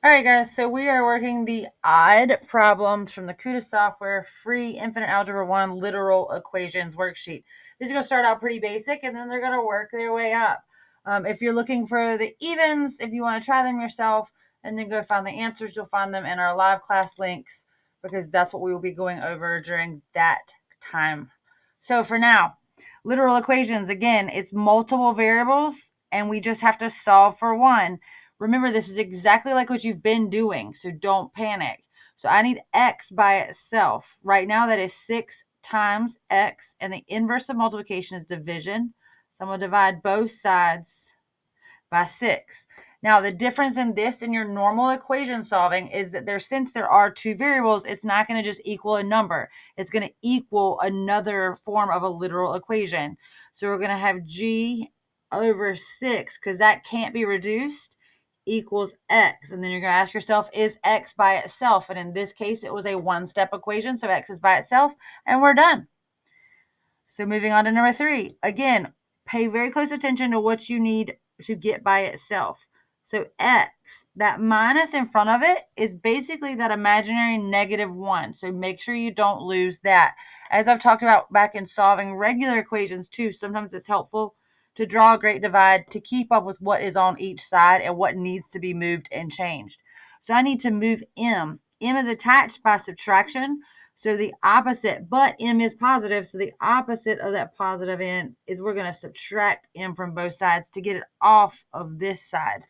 All right, guys, so we are working the odd problems from the Kuta software free Infinite Algebra 1 literal equations worksheet. These are going to start out pretty basic, and then they're going to work their way up. If you're looking for the evens, if you want to try them yourself and then go find the answers, you'll find them in our live class links because that's what we will be going over during that time. So for now, literal equations, again, it's multiple variables, and we just have to solve for one. Remember, this is exactly like what you've been doing, so don't panic. So I need x by itself. Right now, that is 6 times x, and the inverse of multiplication is division. So I'm going to divide both sides by 6. Now, the difference in this and your normal equation solving is that since there are two variables, it's not going to just equal a number. It's going to equal another form of a literal equation. So we're going to have g over 6, because that can't be reduced, equals x. And then you're going to ask yourself, is x by itself? And in this case, it was a one-step equation, so x is by itself, and we're done. So moving on to number 3. Again, pay very close attention to what you need to get by itself. So x, that minus in front of it is basically that imaginary -1. So make sure you don't lose that. As I've talked about back in solving regular equations too, sometimes it's helpful to draw a great divide to keep up with what is on each side and what needs to be moved and changed. So I need to move m. M is attached by subtraction. So the opposite, but m is positive, so the opposite of that positive n is we're going to subtract m from both sides to get it off of this side.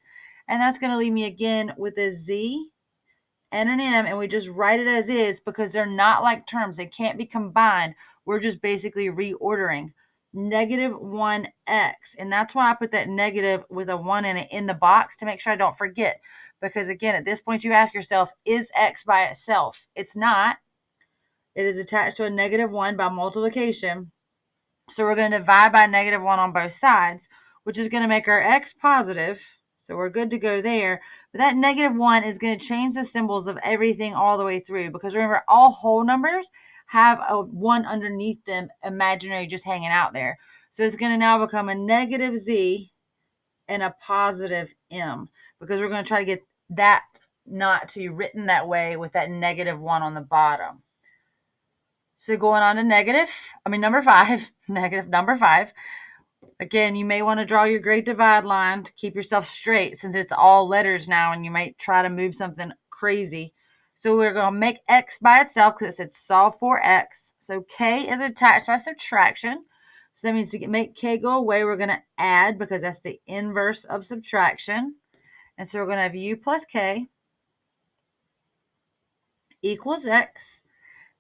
And that's going to leave me again with a z and an m, and we just write it as is because they're not like terms. They can't be combined. We're just basically reordering. -1x, and that's why I put that negative with a 1 in it in the box to make sure I don't forget. Because again, at this point you ask yourself, is x by itself? It's not. It is attached to a -1 by multiplication. So we're going to divide by -1 on both sides, which is going to make our x positive. So we're good to go there. But that -1 is going to change the symbols of everything all the way through. Because remember, all whole numbers have a 1 underneath them, imaginary, just hanging out there. So it's going to now become a -z and a positive m. Because we're going to try to get that not to be written that way with that -1 on the bottom. So going on to number 5, negative number 5. Again, you may want to draw your great divide line to keep yourself straight since it's all letters now and you might try to move something crazy. So we're going to make x by itself because it said solve for x. So k is attached by subtraction. So that means to make k go away, we're going to add because that's the inverse of subtraction. And so we're going to have u plus k equals x.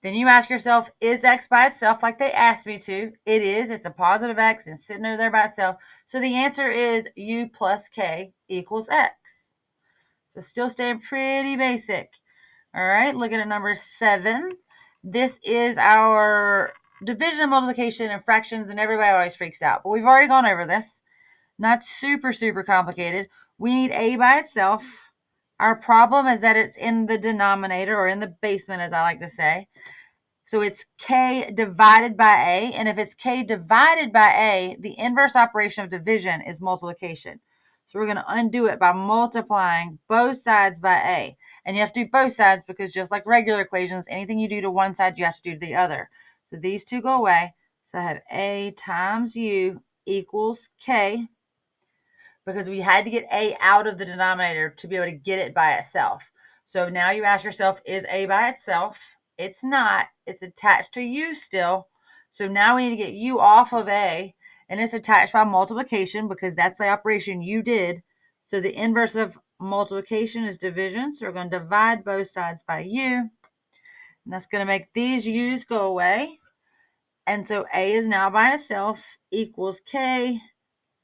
Then you ask yourself, is x by itself like they asked me to? It is. It's a positive x and sitting over there by itself. So the answer is u plus k equals x. So still staying pretty basic. All right, looking at number 7. This is our division and multiplication and fractions, and everybody always freaks out. But we've already gone over this. Not super, super complicated. We need a by itself. Our problem is that it's in the denominator, or in the basement, as I like to say. So it's k divided by a, and if it's k divided by a, the inverse operation of division is multiplication. So we're going to undo it by multiplying both sides by a. And you have to do both sides because just like regular equations, anything you do to one side, you have to do to the other. So these two go away. So I have a times u equals k, because we had to get a out of the denominator to be able to get it by itself. So now you ask yourself, is a by itself? It's not. It's attached to u still. So now we need to get u off of a, and it's attached by multiplication because that's the operation you did. So the inverse of multiplication is division. So we're going to divide both sides by u, and that's going to make these u's go away. And so a is now by itself equals k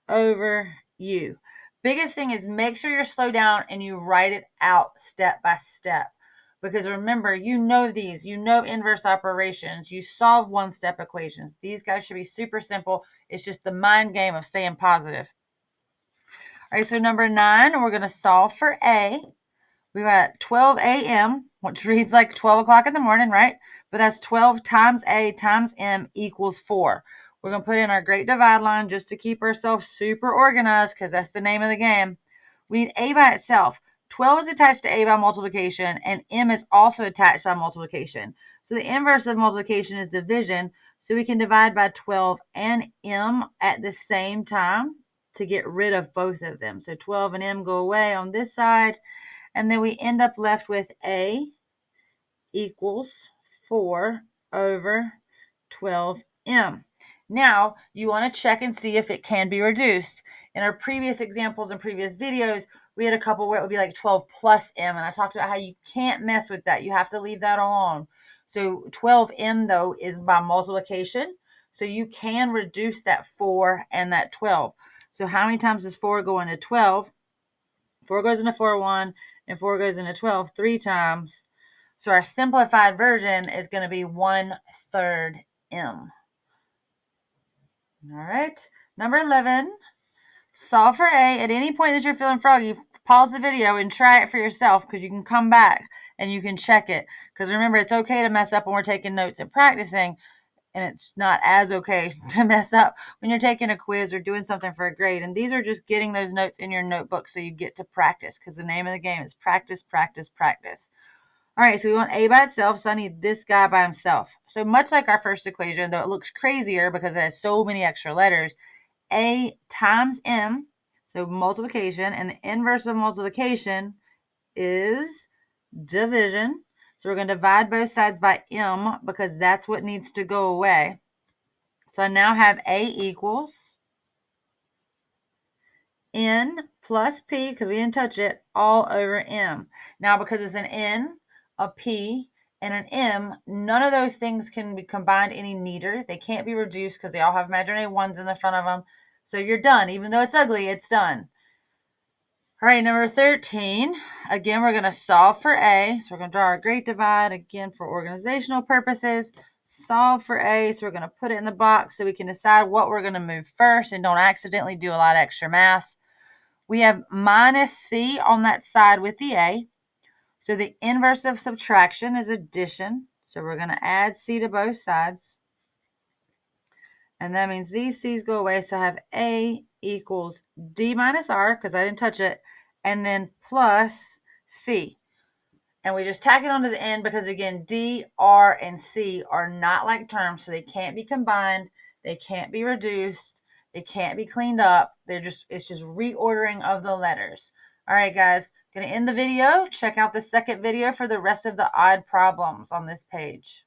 over u. Biggest thing is make sure you're slow down and you write it out step by step. Because remember, you know these. You know inverse operations. You solve one-step equations. These guys should be super simple. It's just the mind game of staying positive. All right, so number 9, we're going to solve for a. We got 12 a.m., which reads like 12 o'clock in the morning, right? But that's 12 times a times m equals 4. We're going to put in our great divide line just to keep ourselves super organized because that's the name of the game. We need a by itself. 12 is attached to A by multiplication, and M is also attached by multiplication. So the inverse of multiplication is division, so we can divide by 12 and M at the same time to get rid of both of them. So 12 and M go away on this side, and then we end up left with A equals 4 over 12M. Now, you want to check and see if it can be reduced. In our previous examples and previous videos, we had a couple where it would be like 12 plus M, and I talked about how you can't mess with that. You have to leave that alone. So 12M, though, is by multiplication, so you can reduce that 4 and that 12. So how many times does 4 go into 12? 4 goes into 4 1, and 4 goes into 12 3 times. So our simplified version is going to be 1/3 M. All right. Number 11, solve for A. At any point that you're feeling froggy, pause the video and try it for yourself, because you can come back and you can check it. Because remember, it's okay to mess up when we're taking notes and practicing, and it's not as okay to mess up when you're taking a quiz or doing something for a grade. And these are just getting those notes in your notebook so you get to practice, because the name of the game is practice, practice, practice. All right, so we want A by itself, so I need this guy by himself. So much like our first equation, though it looks crazier because it has so many extra letters, A times M, so multiplication, and the inverse of multiplication is division. So we're going to divide both sides by M because that's what needs to go away. So I now have A equals N plus P, because we didn't touch it, all over M. Now, because it's an N, a P, and an M, none of those things can be combined any neater. They can't be reduced because they all have imaginary ones in the front of them. So you're done. Even though it's ugly, it's done. All right, number 13. Again, we're going to solve for A. So we're going to draw our great divide, again, for organizational purposes. Solve for A. So we're going to put it in the box so we can decide what we're going to move first and don't accidentally do a lot of extra math. We have minus C on that side with the A. So the inverse of subtraction is addition. So we're going to add C to both sides. And that means these C's go away. So I have A equals D minus R, because I didn't touch it, and then plus C. And we just tack it onto the end because, again, D, R, and C are not like terms, so they can't be combined. They can't be reduced. It can't be cleaned up. It's just reordering of the letters. All right, guys, going to end the video. Check out the second video for the rest of the odd problems on this page.